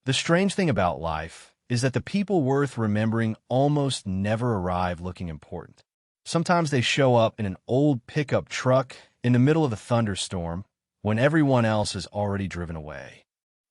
The strange thing about life is that the people worth remembering almost never arrive looking important. Sometimes they show up in an old pickup truck in the middle of a thunderstorm when everyone else has already driven away.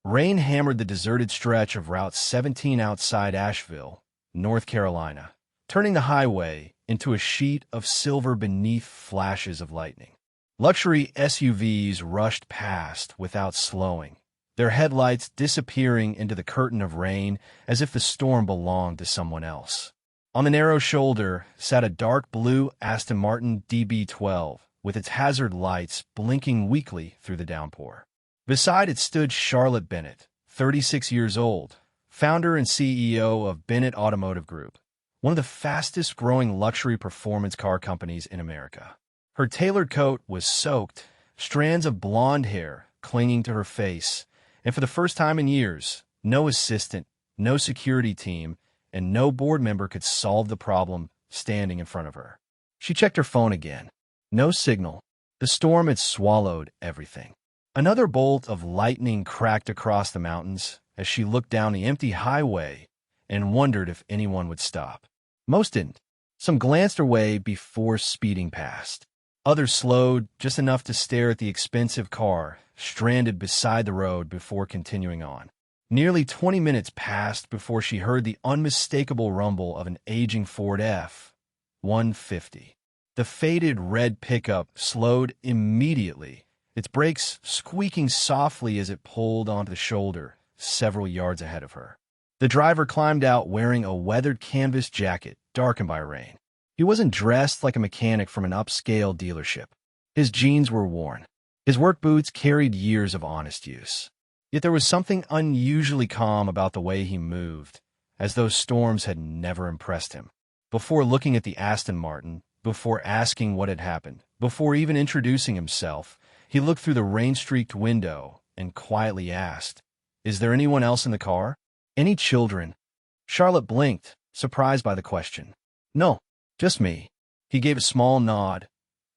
Rain hammered the deserted stretch of Route 17 outside Asheville, North Carolina, turning the highway into a sheet of silver beneath flashes of lightning. Luxury SUVs rushed past without slowing, their headlights disappearing into the curtain of rain as if the storm belonged to someone else. On the narrow shoulder sat a dark blue Aston Martin DB12 with its hazard lights blinking weakly through the downpour. Beside it stood Charlotte Bennett, 36 years old, founder and CEO of Bennett Automotive Group, one of the fastest-growing luxury performance car companies in America. Her tailored coat was soaked, strands of blonde hair clinging to her face, and for the first time in years, no assistant, no security team, and no board member could solve the problem standing in front of her. She checked her phone again. No signal. The storm had swallowed everything. Another bolt of lightning cracked across the mountains as she looked down the empty highway and wondered if anyone would stop. Most didn't. Some glanced her way before speeding past. Others slowed just enough to stare at the expensive car stranded beside the road before continuing on. Nearly 20 minutes passed before she heard the unmistakable rumble of an aging Ford F-150. The faded red pickup slowed immediately, its brakes squeaking softly as it pulled onto the shoulder several yards ahead of her. The driver climbed out wearing a weathered canvas jacket darkened by rain. He wasn't dressed like a mechanic from an upscale dealership. His jeans were worn. His work boots carried years of honest use. Yet there was something unusually calm about the way he moved, as though storms had never impressed him. Before looking at the Aston Martin, before asking what had happened, before even introducing himself, he looked through the rain-streaked window and quietly asked, "Is there anyone else in the car? Any children?" Charlotte blinked, surprised by the question. "No, just me." He gave a small nod,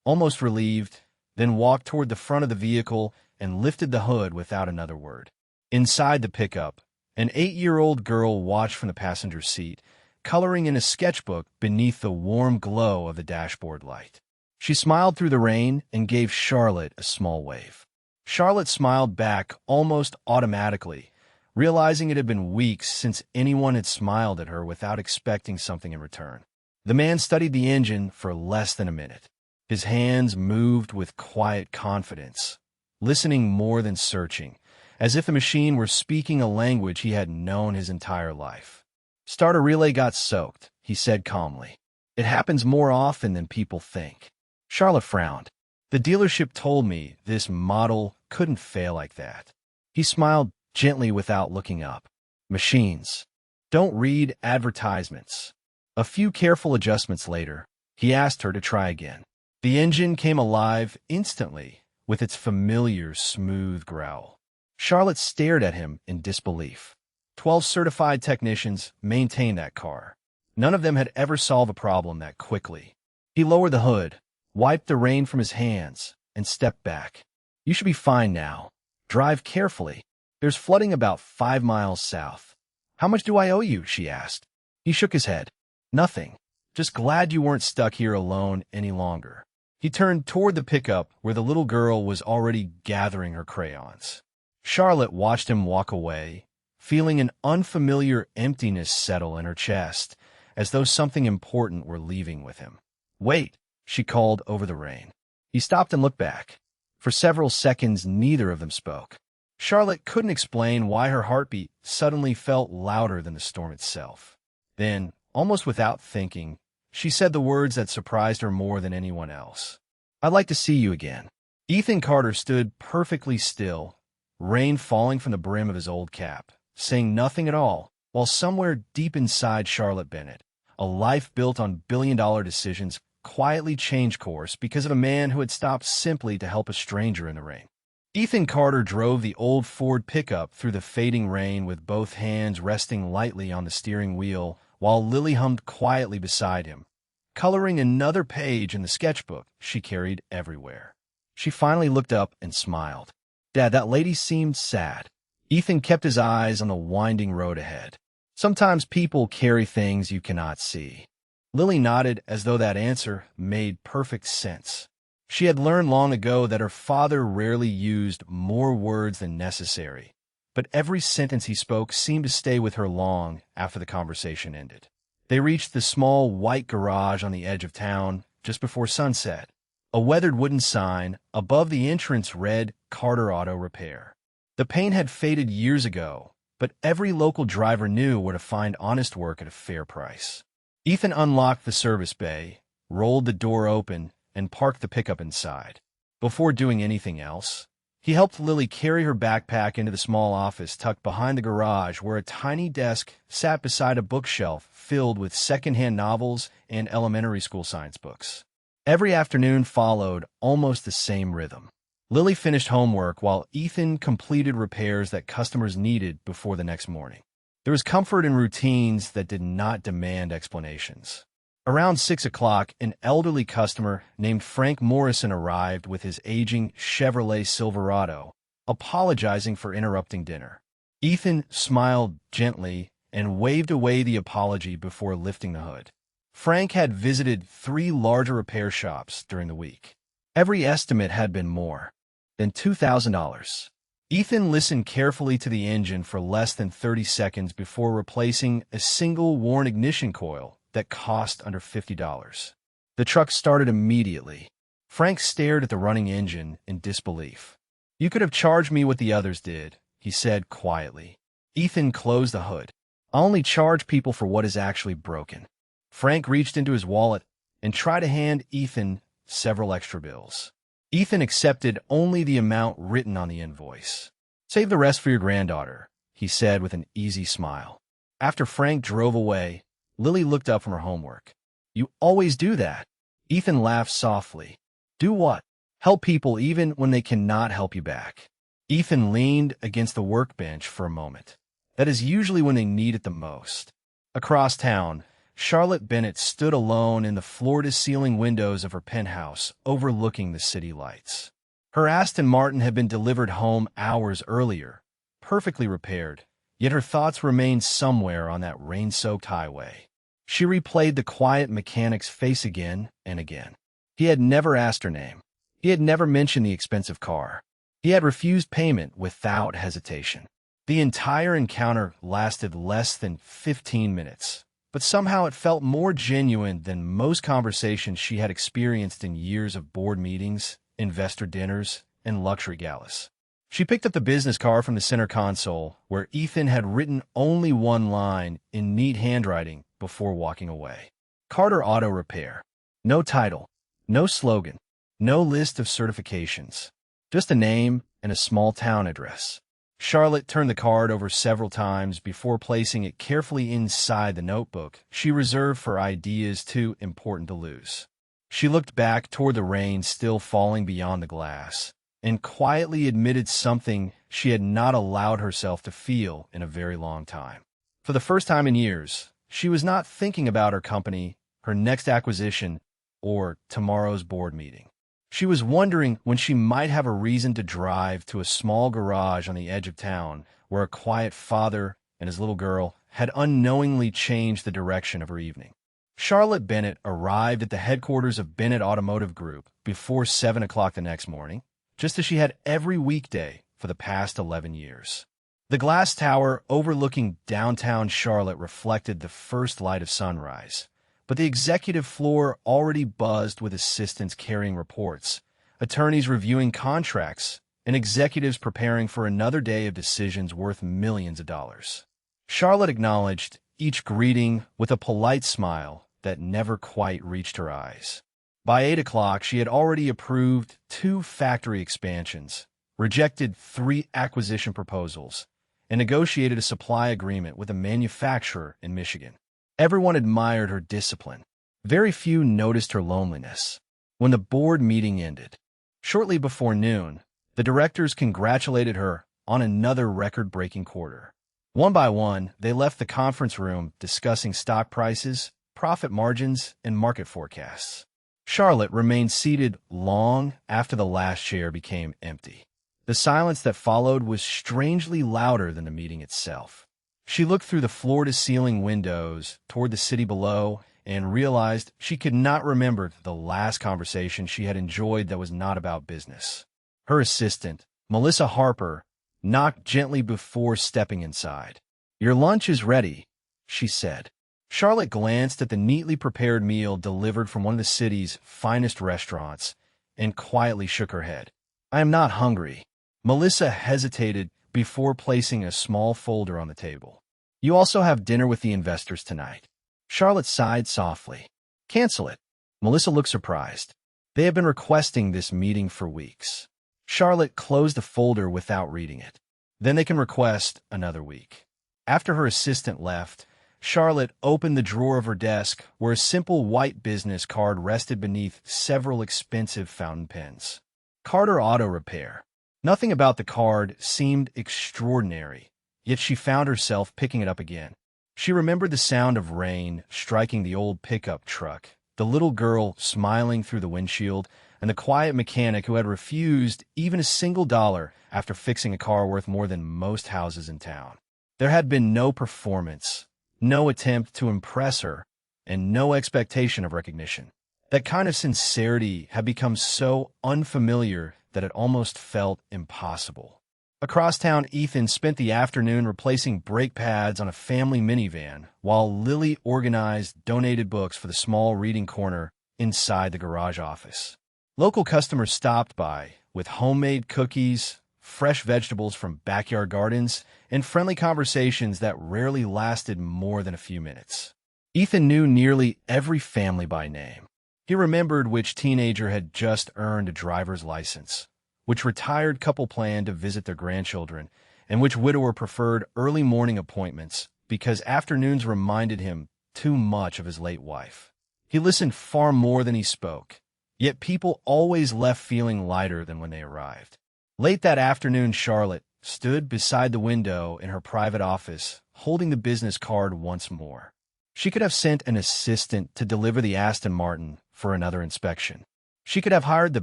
almost relieved, then walked toward the front of the vehicle and lifted the hood without another word. Inside the pickup, an 8-year-old girl watched from the passenger seat, coloring in a sketchbook beneath the warm glow of the dashboard light. She smiled through the rain and gave Charlotte a small wave. Charlotte smiled back almost automatically, realizing it had been weeks since anyone had smiled at her without expecting something in return. The man studied the engine for less than a minute. His hands moved with quiet confidence, listening more than searching, as if the machine were speaking a language he had known his entire life. "Starter relay got soaked," he said calmly. "It happens more often than people think." Charlotte frowned. "The dealership told me this model couldn't fail like that." He smiled gently without looking up. "Machines don't read advertisements." A few careful adjustments later, he asked her to try again. The engine came alive instantly with its familiar smooth growl. Charlotte stared at him in disbelief. 12 certified technicians maintained that car. None of them had ever solved a problem that quickly. He lowered the hood, wiped the rain from his hands, and stepped back. "You should be fine now. Drive carefully. There's flooding about 5 miles south." "How much do I owe you?" she asked. He shook his head. "Nothing. Just glad you weren't stuck here alone any longer." He turned toward the pickup where the little girl was already gathering her crayons. Charlotte watched him walk away, feeling an unfamiliar emptiness settle in her chest, as though something important were leaving with him. "Wait," she called over the rain. He stopped and looked back. For several seconds, neither of them spoke. Charlotte couldn't explain why her heartbeat suddenly felt louder than the storm itself. Then, almost without thinking, she said the words that surprised her more than anyone else. "I'd like to see you again." Ethan Carter stood perfectly still, rain falling from the brim of his old cap, saying nothing at all, while somewhere deep inside Charlotte Bennett, a life built on billion-dollar decisions quietly changed course because of a man who had stopped simply to help a stranger in the rain. Ethan Carter drove the old Ford pickup through the fading rain with both hands resting lightly on the steering wheel while Lily hummed quietly beside him, coloring another page in the sketchbook she carried everywhere. She finally looked up and smiled. "Dad, that lady seemed sad." Ethan kept his eyes on the winding road ahead. Sometimes people carry things you cannot see. Lily nodded as though that answer made perfect sense. She had learned long ago that her father rarely used more words than necessary, but every sentence he spoke seemed to stay with her long after the conversation ended. They reached the small white garage on the edge of town just before sunset. A weathered wooden sign above the entrance read Carter Auto Repair. The paint had faded years ago, but every local driver knew where to find honest work at a fair price. Ethan unlocked the service bay, rolled the door open, and parked the pickup inside. Before doing anything else, he helped Lily carry her backpack into the small office tucked behind the garage where a tiny desk sat beside a bookshelf filled with secondhand novels and elementary school science books. Every afternoon followed almost the same rhythm. Lily finished homework while Ethan completed repairs that customers needed before the next morning. There was comfort in routines that did not demand explanations. Around 6 o'clock, an elderly customer named Frank Morrison arrived with his aging Chevrolet Silverado, apologizing for interrupting dinner. Ethan smiled gently and waved away the apology before lifting the hood. Frank had visited 3 larger repair shops during the week. Every estimate had been more than $2,000. Ethan listened carefully to the engine for less than 30 seconds before replacing a single worn ignition coil that cost under $50. The truck started immediately. Frank stared at the running engine in disbelief. "You could have charged me what the others did," he said quietly. Ethan closed the hood. "I only charge people for what is actually broken." Frank reached into his wallet and tried to hand Ethan several extra bills. Ethan accepted only the amount written on the invoice. "Save the rest for your granddaughter," he said with an easy smile. After Frank drove away, Lily looked up from her homework. "You always do that." Ethan laughed softly. "Do what?" "Help people even when they cannot help you back." Ethan leaned against the workbench for a moment. That is usually when they need it the most. Across town, Charlotte Bennett stood alone in the floor-to-ceiling windows of her penthouse, overlooking the city lights. Her Aston Martin had been delivered home hours earlier, perfectly repaired, yet her thoughts remained somewhere on that rain-soaked highway. She replayed the quiet mechanic's face again and again. He had never asked her name. He had never mentioned the expensive car. He had refused payment without hesitation. The entire encounter lasted less than 15 minutes. But somehow it felt more genuine than most conversations she had experienced in years of board meetings, investor dinners, and luxury galas. She picked up the business card from the center console, where Ethan had written only one line in neat handwriting before walking away. Carter Auto Repair. No title, no slogan, no list of certifications. Just a name and a small town address. Charlotte turned the card over several times before placing it carefully inside the notebook she reserved for ideas too important to lose. She looked back toward the rain still falling beyond the glass and quietly admitted something she had not allowed herself to feel in a very long time. For the first time in years, she was not thinking about her company, her next acquisition, or tomorrow's board meeting. She was wondering when she might have a reason to drive to a small garage on the edge of town where a quiet father and his little girl had unknowingly changed the direction of her evening. Charlotte Bennett arrived at the headquarters of Bennett Automotive Group before 7 o'clock the next morning, just as she had every weekday for the past 11 years. The glass tower overlooking downtown Charlotte reflected the first light of sunrise. But the executive floor already buzzed with assistants carrying reports, attorneys reviewing contracts, and executives preparing for another day of decisions worth millions of dollars. Charlotte acknowledged each greeting with a polite smile that never quite reached her eyes. By 8 o'clock, she had already approved 2 factory expansions, rejected 3 acquisition proposals, and negotiated a supply agreement with a manufacturer in Michigan. Everyone admired her discipline. Very few noticed her loneliness. When the board meeting ended, shortly before noon, the directors congratulated her on another record-breaking quarter. One by one, they left the conference room discussing stock prices, profit margins, and market forecasts. Charlotte remained seated long after the last chair became empty. The silence that followed was strangely louder than the meeting itself. She looked through the floor-to-ceiling windows toward the city below and realized she could not remember the last conversation she had enjoyed that was not about business. Her assistant, Melissa Harper, knocked gently before stepping inside. "Your lunch is ready," she said. Charlotte glanced at the neatly prepared meal delivered from one of the city's finest restaurants and quietly shook her head. "I am not hungry." Melissa hesitated before placing a small folder on the table. "You also have dinner with the investors tonight." Charlotte sighed softly. "Cancel it." Melissa looked surprised. They have been requesting this meeting for weeks. Charlotte closed the folder without reading it. Then they can request another week. After her assistant left, Charlotte opened the drawer of her desk where a simple white business card rested beneath several expensive fountain pens. Carter Auto Repair. Nothing about the card seemed extraordinary, yet she found herself picking it up again. She remembered the sound of rain striking the old pickup truck, the little girl smiling through the windshield, and the quiet mechanic who had refused even a single dollar after fixing a car worth more than most houses in town. There had been no performance, no attempt to impress her, and no expectation of recognition. That kind of sincerity had become so unfamiliar that it almost felt impossible. Across town, Ethan spent the afternoon replacing brake pads on a family minivan, while Lily organized donated books for the small reading corner inside the garage office. Local customers stopped by with homemade cookies, fresh vegetables from backyard gardens, and friendly conversations that rarely lasted more than a few minutes. Ethan knew nearly every family by name. He remembered which teenager had just earned a driver's license, which retired couple planned to visit their grandchildren, and which widower preferred early morning appointments because afternoons reminded him too much of his late wife. He listened far more than he spoke, yet people always left feeling lighter than when they arrived. Late that afternoon, Charlotte stood beside the window in her private office, holding the business card once more. She could have sent an assistant to deliver the Aston Martin for another inspection. She could have hired the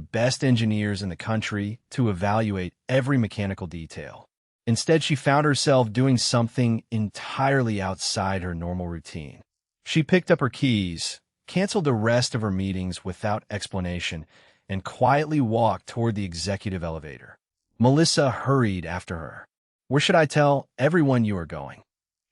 best engineers in the country to evaluate every mechanical detail. Instead, she found herself doing something entirely outside her normal routine. She picked up her keys, canceled the rest of her meetings without explanation, and quietly walked toward the executive elevator. Melissa hurried after her. "Where should I tell everyone you are going?"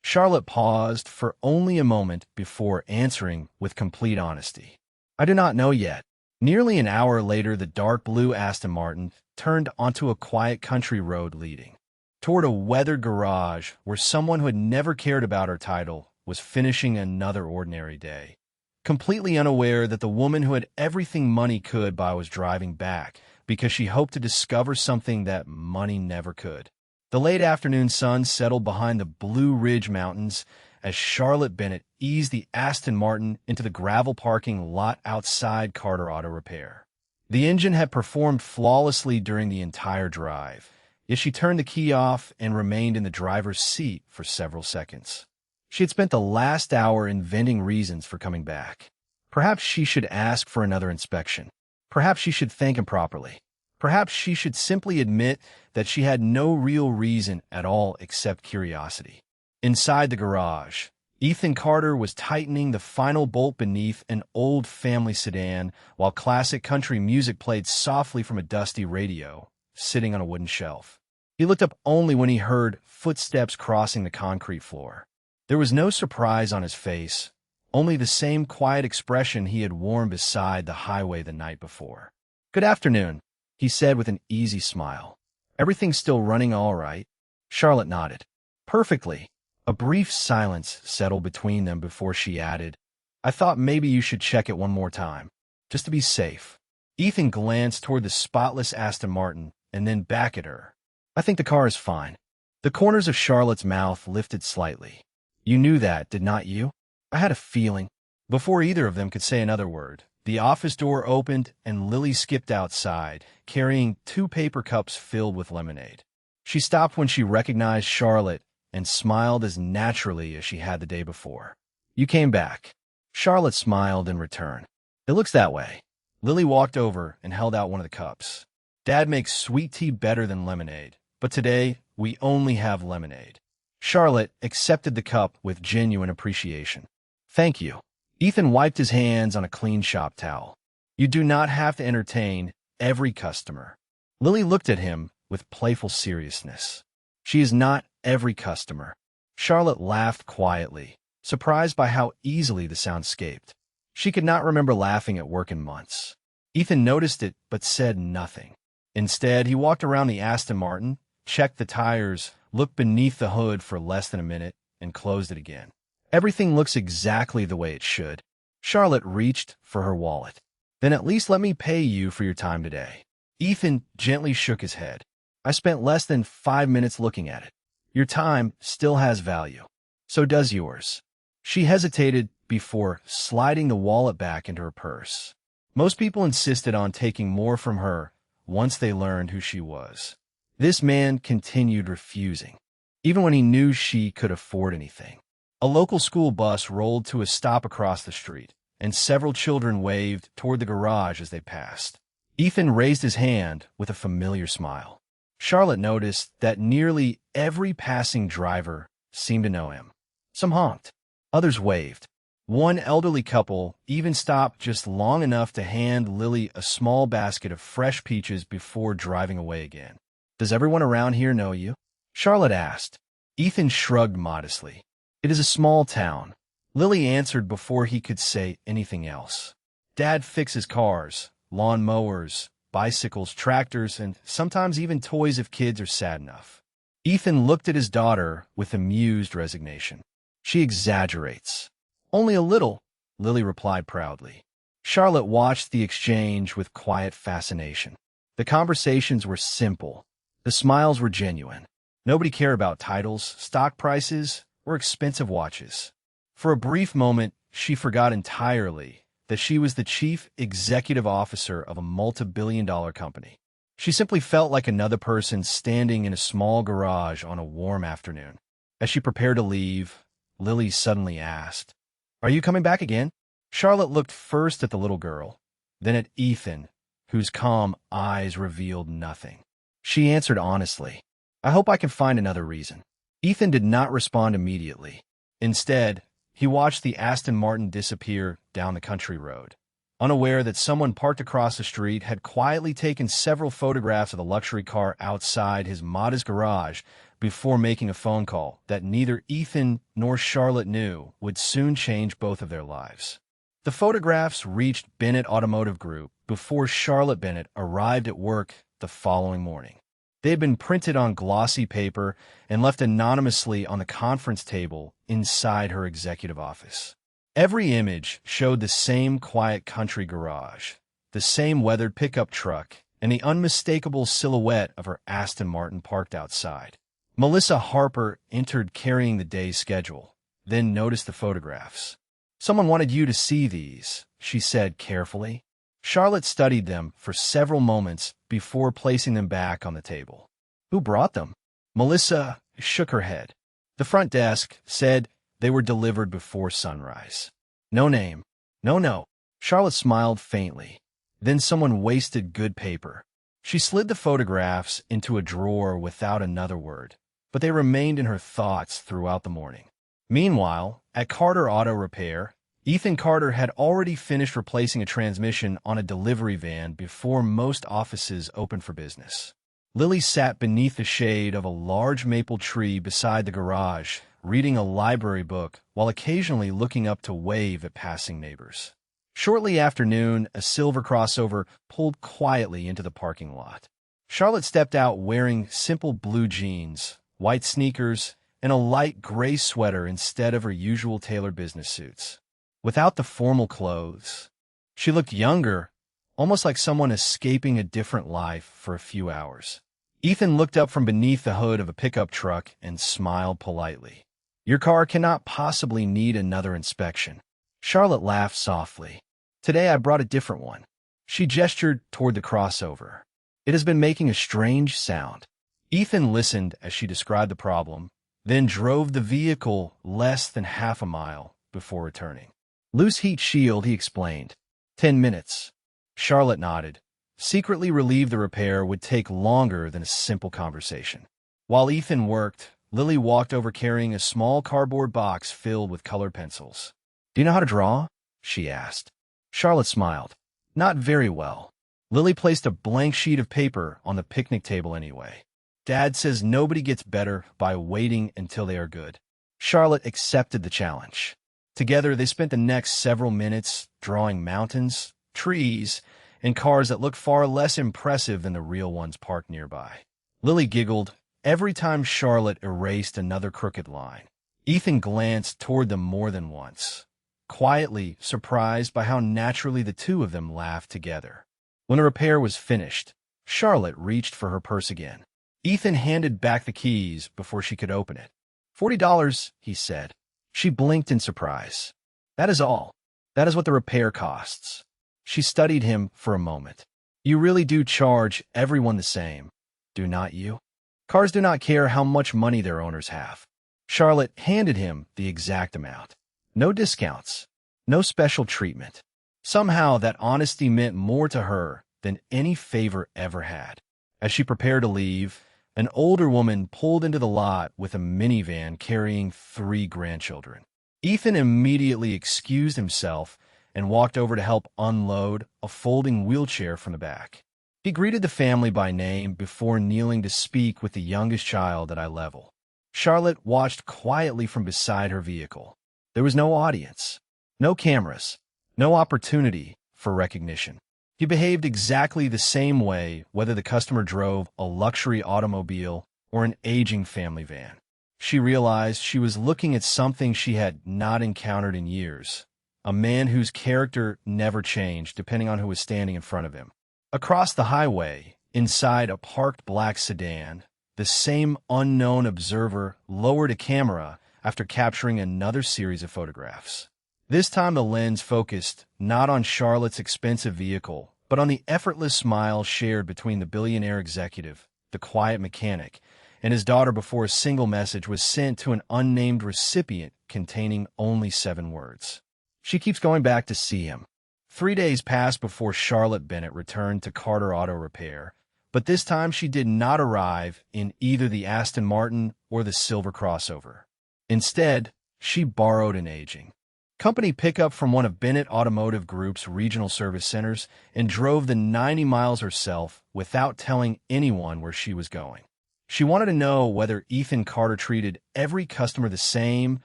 Charlotte paused for only a moment before answering with complete honesty. "I do not know yet." Nearly an hour later, the dark blue Aston Martin turned onto a quiet country road leading toward a weathered garage where someone who had never cared about her title was finishing another ordinary day, completely unaware that the woman who had everything money could buy was driving back because she hoped to discover something that money never could. The late afternoon sun settled behind the Blue Ridge Mountains as Charlotte Bennett eased the Aston Martin into the gravel parking lot outside Carter Auto Repair. The engine had performed flawlessly during the entire drive, yet she turned the key off and remained in the driver's seat for several seconds. She had spent the last hour inventing reasons for coming back. Perhaps she should ask for another inspection. Perhaps she should thank him properly. Perhaps she should simply admit that she had no real reason at all except curiosity. Inside the garage, Ethan Carter was tightening the final bolt beneath an old family sedan while classic country music played softly from a dusty radio sitting on a wooden shelf. He looked up only when he heard footsteps crossing the concrete floor. There was no surprise on his face, only the same quiet expression he had worn beside the highway the night before. "Good afternoon," he said with an easy smile. "Everything's still running all right?" Charlotte nodded. "Perfectly." A brief silence settled between them before she added, "I thought maybe you should check it one more time, just to be safe." Ethan glanced toward the spotless Aston Martin and then back at her. "I think the car is fine." The corners of Charlotte's mouth lifted slightly. "You knew that, did not you?" "I had a feeling." Before either of them could say another word, the office door opened and Lily skipped outside, carrying 2 paper cups filled with lemonade. She stopped when she recognized Charlotte and smiled as naturally as she had the day before. "You came back." Charlotte smiled in return. "It looks that way." Lily walked over and held out one of the cups. Dad makes sweet tea better than lemonade, but today we only have lemonade. Charlotte accepted the cup with genuine appreciation. Thank you. Ethan wiped his hands on a clean shop towel. You do not have to entertain every customer. Lily looked at him with playful seriousness. She is not every customer. Charlotte laughed quietly, surprised by how easily the sound escaped. She could not remember laughing at work in months. Ethan noticed it but said nothing. Instead, he walked around the Aston Martin, checked the tires, looked beneath the hood for less than a minute, and closed it again. Everything looks exactly the way it should. Charlotte reached for her wallet. Then at least let me pay you for your time today. Ethan gently shook his head. I spent less than 5 minutes looking at it. Your time still has value. So does yours. She hesitated before sliding the wallet back into her purse. Most people insisted on taking more from her once they learned who she was. This man continued refusing, even when he knew she could afford anything. A local school bus rolled to a stop across the street, and several children waved toward the garage as they passed. Ethan raised his hand with a familiar smile. Charlotte noticed that nearly every passing driver seemed to know him. Some honked. Others waved. One elderly couple even stopped just long enough to hand Lily a small basket of fresh peaches before driving away again. Does everyone around here know you? Charlotte asked. Ethan shrugged modestly. It is a small town. Lily answered before he could say anything else. Dad fixes cars, lawn mowers, bicycles, tractors, and sometimes even toys if kids are sad enough. Ethan looked at his daughter with amused resignation. She exaggerates. Only a little, Lily replied proudly. Charlotte watched the exchange with quiet fascination. The conversations were simple. The smiles were genuine. Nobody cared about titles, stock prices, or expensive watches. For a brief moment, she forgot entirely that she was the chief executive officer of a multi-billion-dollar company. She simply felt like another person standing in a small garage on a warm afternoon. As she prepared to leave, Lily suddenly asked, "Are you coming back again?" Charlotte looked first at the little girl, then at Ethan, whose calm eyes revealed nothing. She answered honestly, "I hope I can find another reason." Ethan did not respond immediately. Instead, he watched the Aston Martin disappear down the country road, unaware that someone parked across the street had quietly taken several photographs of the luxury car outside his modest garage before making a phone call that neither Ethan nor Charlotte knew would soon change both of their lives. The photographs reached Bennett Automotive Group before Charlotte Bennett arrived at work the following morning. They had been printed on glossy paper and left anonymously on the conference table inside her executive office. Every image showed the same quiet country garage, the same weathered pickup truck, and the unmistakable silhouette of her Aston Martin parked outside. Melissa Harper entered carrying the day's schedule, then noticed the photographs. "Someone wanted you to see these," she said carefully. Charlotte studied them for several moments before placing them back on the table. "Who brought them?" Melissa shook her head. "The front desk said they were delivered before sunrise." "No name." No. Charlotte smiled faintly. Then someone wasted good paper. She slid the photographs into a drawer without another word, but they remained in her thoughts throughout the morning. Meanwhile, at Carter Auto Repair, Ethan Carter had already finished replacing a transmission on a delivery van before most offices opened for business. Lily sat beneath the shade of a large maple tree beside the garage, reading a library book while occasionally looking up to wave at passing neighbors. Shortly after noon, a silver crossover pulled quietly into the parking lot. Charlotte stepped out wearing simple blue jeans, white sneakers, and a light gray sweater instead of her usual tailored business suits. Without the formal clothes, she looked younger, almost like someone escaping a different life for a few hours. Ethan looked up from beneath the hood of a pickup truck and smiled politely. "Your car cannot possibly need another inspection." Charlotte laughed softly. "Today I brought a different one." She gestured toward the crossover. "It has been making a strange sound." Ethan listened as she described the problem, then drove the vehicle less than half a mile before returning. "Loose heat shield," he explained. 10 minutes. Charlotte nodded. Secretly relieved the repair would take longer than a simple conversation. While Ethan worked, Lily walked over carrying a small cardboard box filled with colored pencils. "Do you know how to draw?" she asked. Charlotte smiled. "Not very well." Lily placed a blank sheet of paper on the picnic table anyway. "Dad says nobody gets better by waiting until they are good." Charlotte accepted the challenge. Together, they spent the next several minutes drawing mountains, trees, and cars that looked far less impressive than the real ones parked nearby. Lily giggled every time Charlotte erased another crooked line. Ethan glanced toward them more than once, quietly surprised by how naturally the two of them laughed together. When the repair was finished, Charlotte reached for her purse again. Ethan handed back the keys before she could open it. $40, he said. She blinked in surprise. "That is all. That is what the repair costs." She studied him for a moment. "You really do charge everyone the same, do not you? Cars do not care how much money their owners have." Charlotte handed him the exact amount. No discounts, no special treatment. Somehow that honesty meant more to her than any favor ever had. As she prepared to leave, an older woman pulled into the lot with a minivan carrying 3 grandchildren. Ethan immediately excused himself and walked over to help unload a folding wheelchair from the back. He greeted the family by name before kneeling to speak with the youngest child at eye level. Charlotte watched quietly from beside her vehicle. There was no audience, no cameras, no opportunity for recognition. He behaved exactly the same way whether the customer drove a luxury automobile or an aging family van. She realized she was looking at something she had not encountered in years, a man whose character never changed depending on who was standing in front of him. Across the highway, inside a parked black sedan, the same unknown observer lowered a camera after capturing another series of photographs. This time the lens focused not on Charlotte's expensive vehicle, but on the effortless smile shared between the billionaire executive, the quiet mechanic, and his daughter before a single message was sent to an unnamed recipient containing only 7 words. "She keeps going back to see him." 3 days passed before Charlotte Bennett returned to Carter Auto Repair, but this time she did not arrive in either the Aston Martin or the silver crossover. Instead, she borrowed an aging company pickup from one of Bennett Automotive Group's regional service centers and drove the 90 miles herself without telling anyone where she was going. She wanted to know whether Ethan Carter treated every customer the same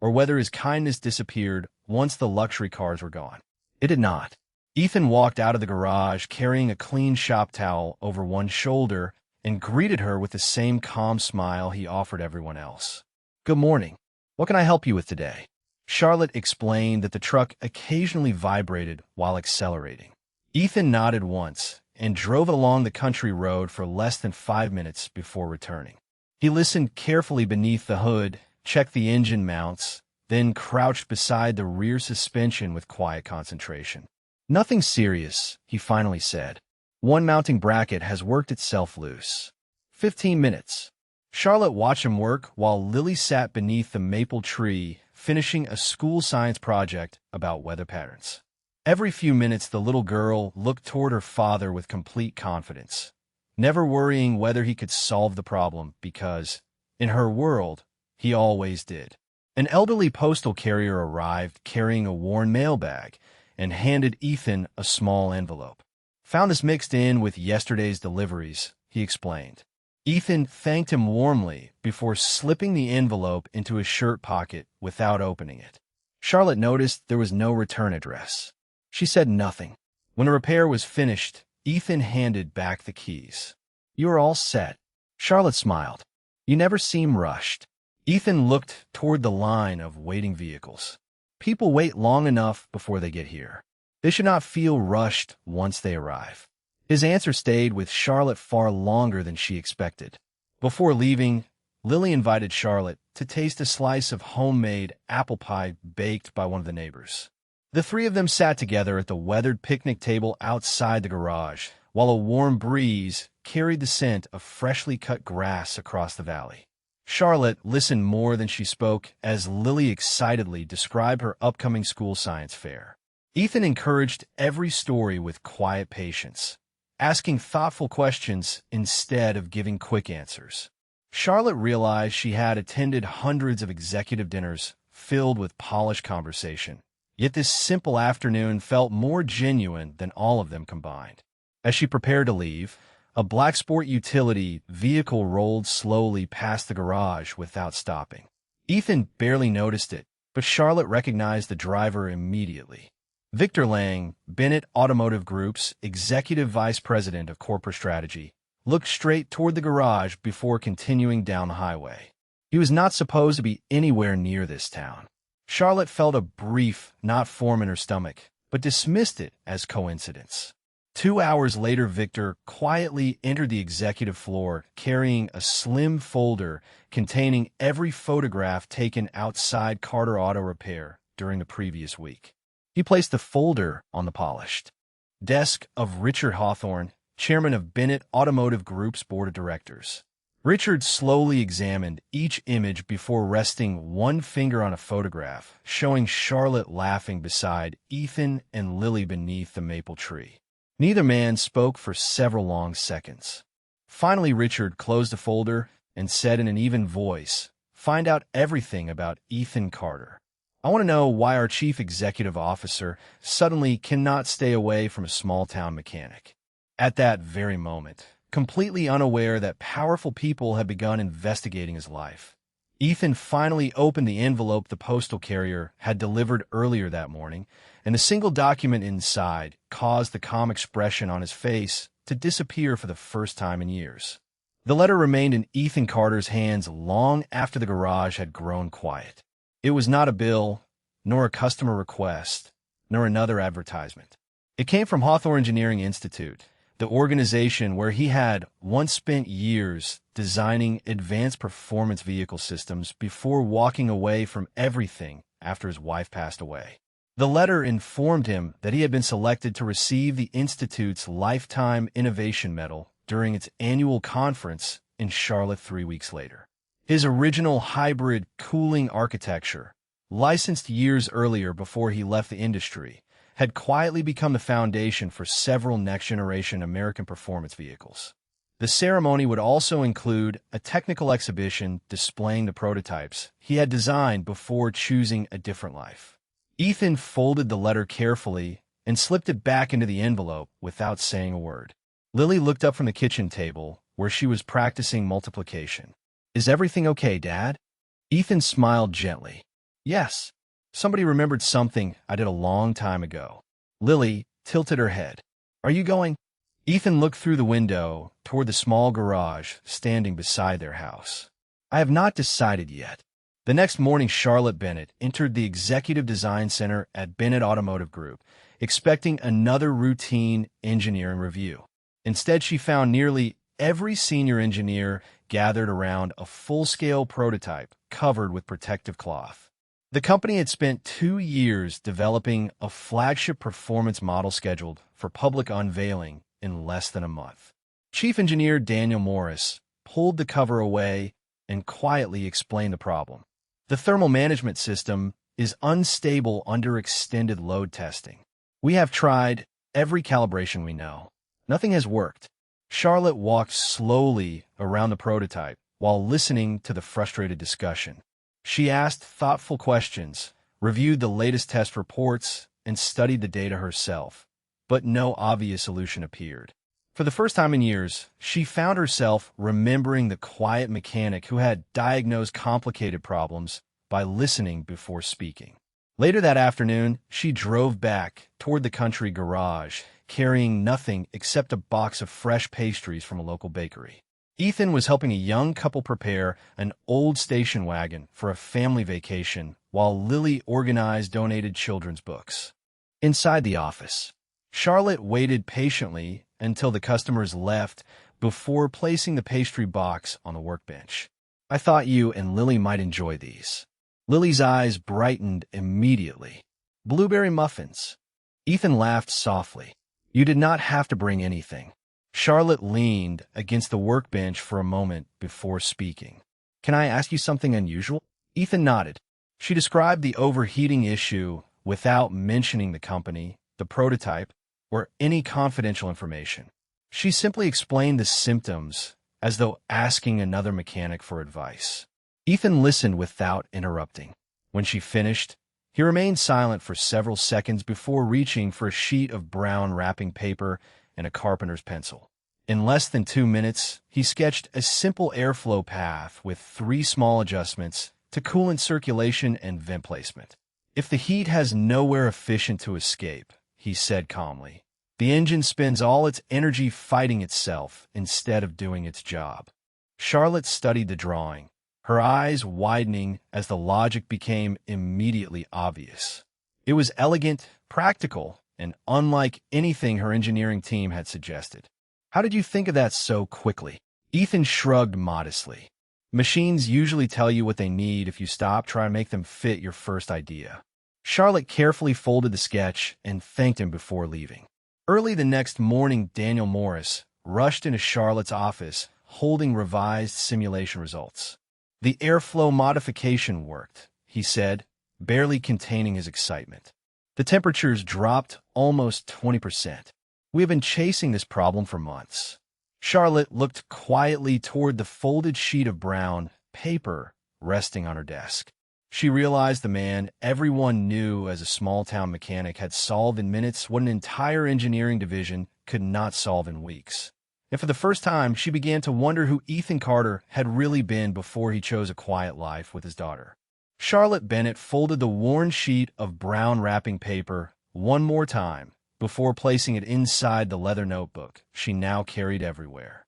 or whether his kindness disappeared once the luxury cars were gone. It did not. Ethan walked out of the garage carrying a clean shop towel over one shoulder and greeted her with the same calm smile he offered everyone else. "Good morning. What can I help you with today?" Charlotte explained that the truck occasionally vibrated while accelerating. Ethan nodded once and drove along the country road for less than 5 minutes before returning. He listened carefully beneath the hood, checked the engine mounts, then crouched beside the rear suspension with quiet concentration. "Nothing serious," he finally said. "One mounting bracket has worked itself loose." 15 minutes. Charlotte watched him work while Lily sat beneath the maple tree, finishing a school science project about weather patterns. Every few minutes, the little girl looked toward her father with complete confidence, never worrying whether he could solve the problem because, in her world, he always did. An elderly postal carrier arrived carrying a worn mailbag and handed Ethan a small envelope. "Found this mixed in with yesterday's deliveries," he explained. Ethan thanked him warmly before slipping the envelope into his shirt pocket without opening it. Charlotte noticed there was no return address. She said nothing. When the repair was finished, Ethan handed back the keys. "You are all set." Charlotte smiled. "You never seem rushed." Ethan looked toward the line of waiting vehicles. People wait long enough before they get here. They should not feel rushed once they arrive. His answer stayed with Charlotte far longer than she expected. Before leaving, Lily invited Charlotte to taste a slice of homemade apple pie baked by one of the neighbors. The 3 of them sat together at the weathered picnic table outside the garage, while a warm breeze carried the scent of freshly cut grass across the valley. Charlotte listened more than she spoke as Lily excitedly described her upcoming school science fair. Ethan encouraged every story with quiet patience, asking thoughtful questions instead of giving quick answers. Charlotte realized she had attended hundreds of executive dinners filled with polished conversation, yet this simple afternoon felt more genuine than all of them combined. As she prepared to leave, a black sport utility vehicle rolled slowly past the garage without stopping. Ethan barely noticed it, but Charlotte recognized the driver immediately. Victor Lang, Bennett Automotive Group's Executive Vice President of Corporate Strategy, looked straight toward the garage before continuing down the highway. He was not supposed to be anywhere near this town. Charlotte felt a brief knot form in her stomach, but dismissed it as coincidence. 2 hours later, Victor quietly entered the executive floor carrying a slim folder containing every photograph taken outside Carter Auto Repair during the previous week. He placed the folder on the polished desk of Richard Hawthorne, chairman of Bennett Automotive Group's board of directors. Richard slowly examined each image before resting one finger on a photograph, showing Charlotte laughing beside Ethan and Lily beneath the maple tree. Neither man spoke for several long seconds. Finally, Richard closed the folder and said in an even voice, "Find out everything about Ethan Carter. I want to know why our chief executive officer suddenly cannot stay away from a small-town mechanic." At that very moment, completely unaware that powerful people had begun investigating his life, Ethan finally opened the envelope the postal carrier had delivered earlier that morning, and the single document inside caused the calm expression on his face to disappear for the first time in years. The letter remained in Ethan Carter's hands long after the garage had grown quiet. It was not a bill, nor a customer request, nor another advertisement. It came from Hawthorne Engineering Institute, the organization where he had once spent years designing advanced performance vehicle systems before walking away from everything after his wife passed away. The letter informed him that he had been selected to receive the Institute's Lifetime Innovation Medal during its annual conference in Charlotte 3 weeks later. His original hybrid cooling architecture, licensed years earlier before he left the industry, had quietly become the foundation for several next-generation American performance vehicles. The ceremony would also include a technical exhibition displaying the prototypes he had designed before choosing a different life. Ethan folded the letter carefully and slipped it back into the envelope without saying a word. Lily looked up from the kitchen table, where she was practicing multiplication. "Is everything okay, Dad?" Ethan smiled gently. "Yes. Somebody remembered something I did a long time ago." Lily tilted her head. "Are you going?" Ethan looked through the window toward the small garage standing beside their house. "I have not decided yet." The next morning, Charlotte Bennett entered the Executive Design Center at Bennett Automotive Group, expecting another routine engineering review. Instead, she found nearly every senior engineer gathered around a full-scale prototype covered with protective cloth. The company had spent 2 years developing a flagship performance model scheduled for public unveiling in less than a month. Chief Engineer Daniel Morris pulled the cover away and quietly explained the problem. "The thermal management system is unstable under extended load testing. We have tried every calibration we know. Nothing has worked." Charlotte walked slowly around the prototype while listening to the frustrated discussion. She asked thoughtful questions, reviewed the latest test reports, and studied the data herself, but no obvious solution appeared. For the first time in years, she found herself remembering the quiet mechanic who had diagnosed complicated problems by listening before speaking. Later that afternoon, she drove back toward the country garage, carrying nothing except a box of fresh pastries from a local bakery. Ethan was helping a young couple prepare an old station wagon for a family vacation, while Lily organized donated children's books. Inside the office, Charlotte waited patiently until the customers left before placing the pastry box on the workbench. "I thought you and Lily might enjoy these." Lily's eyes brightened immediately. "Blueberry muffins." Ethan laughed softly. "You did not have to bring anything." Charlotte leaned against the workbench for a moment before speaking. "Can I ask you something unusual?" Ethan nodded. She described the overheating issue without mentioning the company, the prototype, or any confidential information. She simply explained the symptoms as though asking another mechanic for advice. Ethan listened without interrupting. When she finished, he remained silent for several seconds before reaching for a sheet of brown wrapping paper and a carpenter's pencil. In less than 2 minutes, he sketched a simple airflow path with 3 small adjustments to coolant circulation and vent placement. If the heat has nowhere efficient to escape, he said calmly, the engine spends all its energy fighting itself instead of doing its job. Charlotte studied the drawing, her eyes widening as the logic became immediately obvious. It was elegant, practical, and unlike anything her engineering team had suggested. How did you think of that so quickly? Ethan shrugged modestly. Machines usually tell you what they need if you stop trying to make them fit your first idea. Charlotte carefully folded the sketch and thanked him before leaving. Early the next morning, Daniel Morris rushed into Charlotte's office, holding revised simulation results. The airflow modification worked, he said, barely containing his excitement. The temperatures dropped almost 20%. We have been chasing this problem for months. Charlotte looked quietly toward the folded sheet of brown paper resting on her desk. She realized the man everyone knew as a small-town mechanic had solved in minutes what an entire engineering division could not solve in weeks. And for the first time, she began to wonder who Ethan Carter had really been before he chose a quiet life with his daughter. Charlotte Bennett folded the worn sheet of brown wrapping paper one more time before placing it inside the leather notebook she now carried everywhere.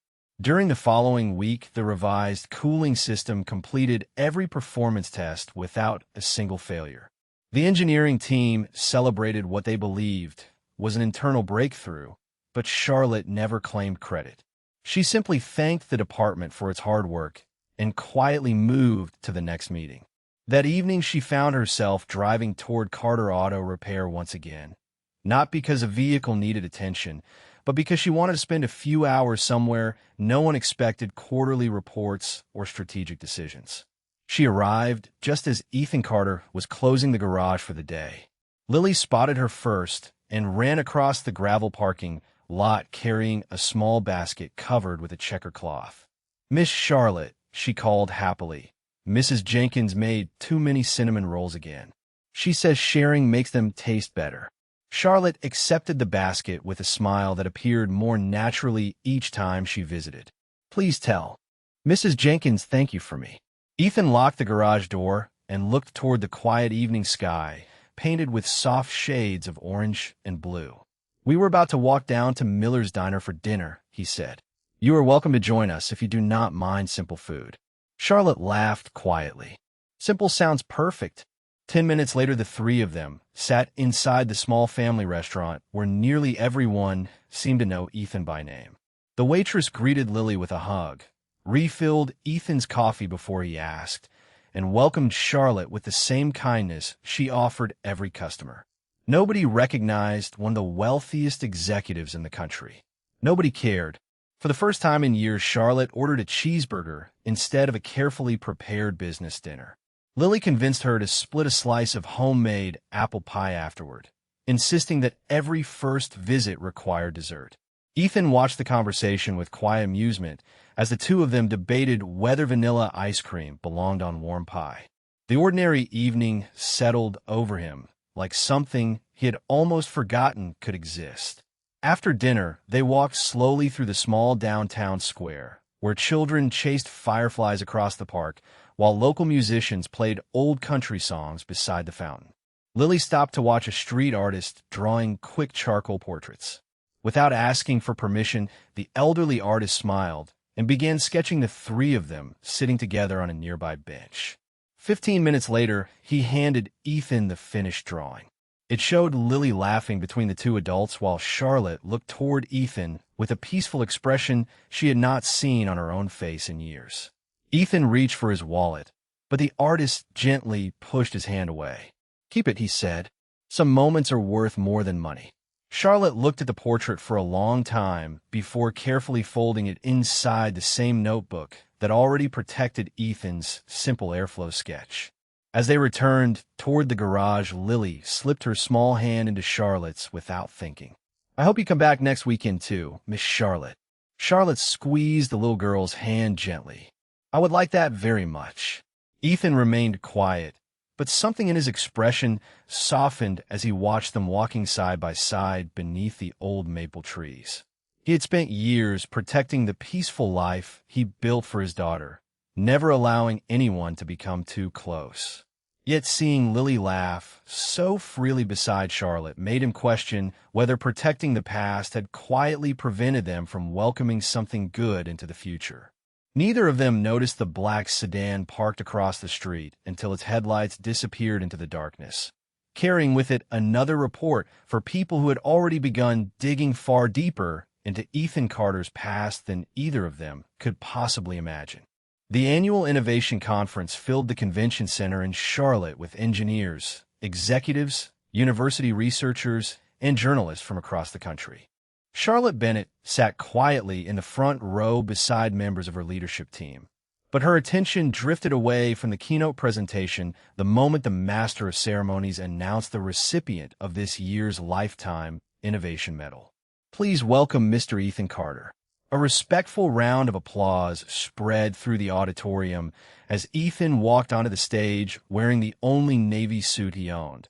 During the following week, the revised cooling system completed every performance test without a single failure. The engineering team celebrated what they believed was an internal breakthrough, but Charlotte never claimed credit. She simply thanked the department for its hard work and quietly moved to the next meeting. That evening, she found herself driving toward Carter Auto Repair once again, not because a vehicle needed attention, but because she wanted to spend a few hours somewhere no one expected quarterly reports or strategic decisions. She arrived just as Ethan Carter was closing the garage for the day. Lily spotted her first and ran across the gravel parking lot carrying a small basket covered with a checker cloth. "Miss Charlotte," she called happily. "Mrs. Jenkins made too many cinnamon rolls again. She says sharing makes them taste better." Charlotte accepted the basket with a smile that appeared more naturally each time she visited. "Please tell Mrs. Jenkins thank you for me." Ethan locked the garage door and looked toward the quiet evening sky, painted with soft shades of orange and blue. "We were about to walk down to Miller's Diner for dinner," he said. "You are welcome to join us if you do not mind simple food." Charlotte laughed quietly. "Simple sounds perfect." 10 minutes later, the 3 of them sat inside the small family restaurant where nearly everyone seemed to know Ethan by name. The waitress greeted Lily with a hug, refilled Ethan's coffee before he asked, and welcomed Charlotte with the same kindness she offered every customer. Nobody recognized one of the wealthiest executives in the country. Nobody cared. For the first time in years, Charlotte ordered a cheeseburger instead of a carefully prepared business dinner. Lily convinced her to split a slice of homemade apple pie afterward, insisting that every first visit required dessert. Ethan watched the conversation with quiet amusement as the 2 of them debated whether vanilla ice cream belonged on warm pie. The ordinary evening settled over him like something he had almost forgotten could exist. After dinner, they walked slowly through the small downtown square, where children chased fireflies across the park while local musicians played old country songs beside the fountain. Lily stopped to watch a street artist drawing quick charcoal portraits. Without asking for permission, the elderly artist smiled and began sketching the 3 of them sitting together on a nearby bench. 15 minutes later, he handed Ethan the finished drawing. It showed Lily laughing between the 2 adults while Charlotte looked toward Ethan with a peaceful expression she had not seen on her own face in years. Ethan reached for his wallet, but the artist gently pushed his hand away. "Keep it," he said. "Some moments are worth more than money." Charlotte looked at the portrait for a long time before carefully folding it inside the same notebook that already protected Ethan's simple airflow sketch. As they returned toward the garage, Lily slipped her small hand into Charlotte's without thinking. I hope you come back next weekend too, Miss Charlotte. Charlotte squeezed the little girl's hand gently. I would like that very much. Ethan remained quiet, but something in his expression softened as he watched them walking side by side beneath the old maple trees. He had spent years protecting the peaceful life he built for his daughter, never allowing anyone to become too close. Yet seeing Lily laugh so freely beside Charlotte made him question whether protecting the past had quietly prevented them from welcoming something good into the future. Neither of them noticed the black sedan parked across the street until its headlights disappeared into the darkness, carrying with it another report for people who had already begun digging far deeper into Ethan Carter's past than either of them could possibly imagine. The annual Innovation Conference filled the convention center in Charlotte with engineers, executives, university researchers, and journalists from across the country. Charlotte Bennett sat quietly in the front row beside members of her leadership team, but her attention drifted away from the keynote presentation the moment the Master of Ceremonies announced the recipient of this year's Lifetime Innovation Medal. Please welcome Mr. Ethan Carter. A respectful round of applause spread through the auditorium as Ethan walked onto the stage wearing the only Navy suit he owned,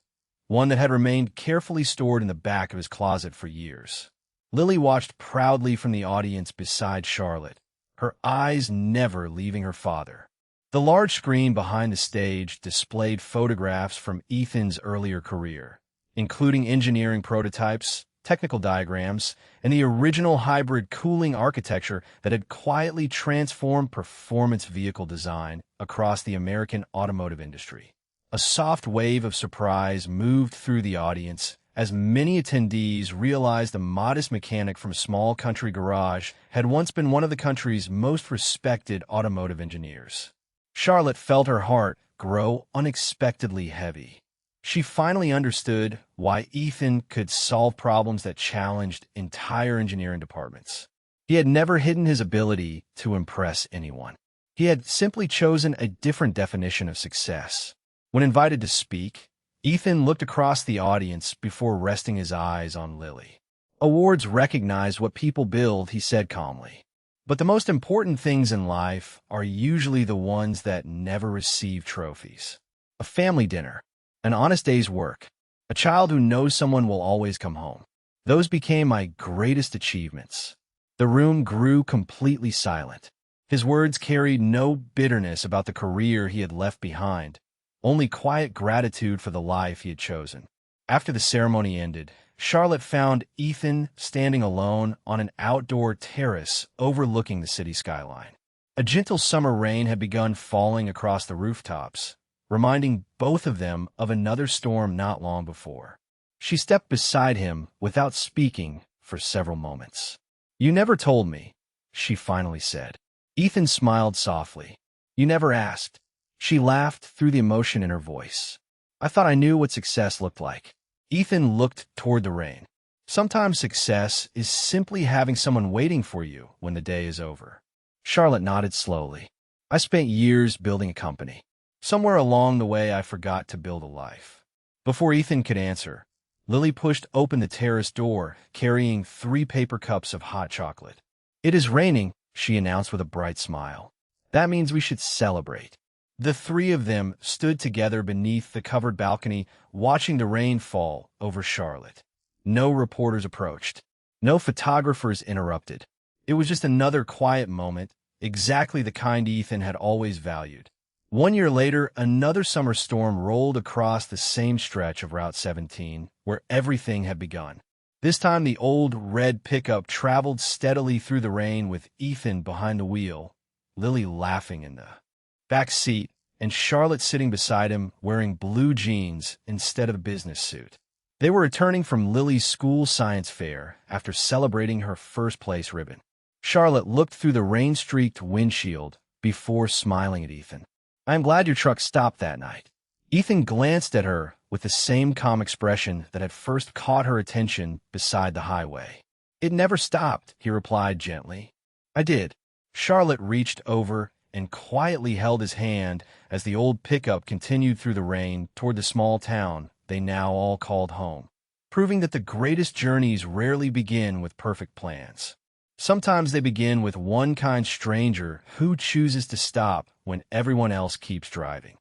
one that had remained carefully stored in the back of his closet for years. Lily watched proudly from the audience beside Charlotte, her eyes never leaving her father. The large screen behind the stage displayed photographs from Ethan's earlier career, including engineering prototypes, technical diagrams, and the original hybrid cooling architecture that had quietly transformed performance vehicle design across the American automotive industry. A soft wave of surprise moved through the audience as many attendees realized the modest mechanic from a small country garage had once been one of the country's most respected automotive engineers. Charlotte felt her heart grow unexpectedly heavy. She finally understood why Ethan could solve problems that challenged entire engineering departments. He had never hidden his ability to impress anyone. He had simply chosen a different definition of success. When invited to speak, Ethan looked across the audience before resting his eyes on Lily. Awards recognize what people build, he said calmly. But the most important things in life are usually the ones that never receive trophies. A family dinner, an honest day's work, a child who knows someone will always come home. Those became my greatest achievements. The room grew completely silent. His words carried no bitterness about the career he had left behind, only quiet gratitude for the life he had chosen. After the ceremony ended, Charlotte found Ethan standing alone on an outdoor terrace overlooking the city skyline. A gentle summer rain had begun falling across the rooftops, reminding both of them of another storm not long before. She stepped beside him without speaking for several moments. "You never told me," she finally said. Ethan smiled softly. "You never asked." She laughed through the emotion in her voice. "I thought I knew what success looked like." Ethan looked toward the rain. Sometimes success is simply having someone waiting for you when the day is over. Charlotte nodded slowly. "I spent years building a company. Somewhere along the way, I forgot to build a life." Before Ethan could answer, Lily pushed open the terrace door, carrying 3 paper cups of hot chocolate. "It is raining," she announced with a bright smile. "That means we should celebrate." The 3 of them stood together beneath the covered balcony, watching the rain fall over Charlotte. No reporters approached. No photographers interrupted. It was just another quiet moment, exactly the kind Ethan had always valued. 1 year later, another summer storm rolled across the same stretch of Route 17, where everything had begun. This time, the old red pickup traveled steadily through the rain with Ethan behind the wheel, Lily laughing in the back seat, and Charlotte sitting beside him wearing blue jeans instead of a business suit. They were returning from Lily's school science fair after celebrating her first-place ribbon. Charlotte looked through the rain-streaked windshield before smiling at Ethan. "I am glad your truck stopped that night." Ethan glanced at her with the same calm expression that had first caught her attention beside the highway. "It never stopped," he replied gently. "I did." Charlotte reached over and quietly held his hand as the old pickup continued through the rain toward the small town they now all called home. proving that the greatest journeys rarely begin with perfect plans. Sometimes they begin with one kind stranger who chooses to stop when everyone else keeps driving.